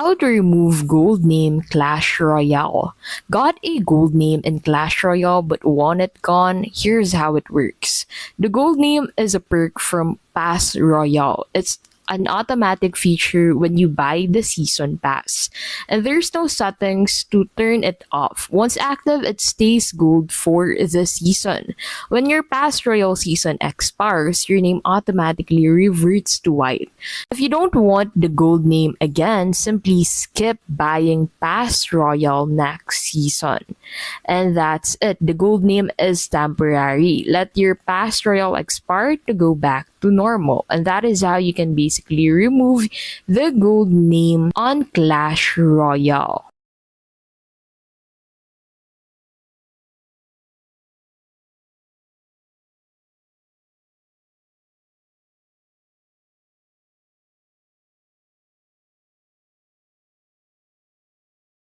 How to remove gold name Clash Royale. Got a gold name in Clash Royale but want it gone? Here's how it works. The gold name is a perk from Pass Royale. It's an automatic feature when you buy the season pass, and there's no settings to turn it off. Once active, it stays gold for the season. When your pass royal season expires, your name automatically reverts to white. If you don't want the gold name again, simply skip buying pass royal next season. And that's it. The gold name is temporary. Let your pass royal expire to go back to normal, and that is how you can basically remove the gold name on Clash Royale.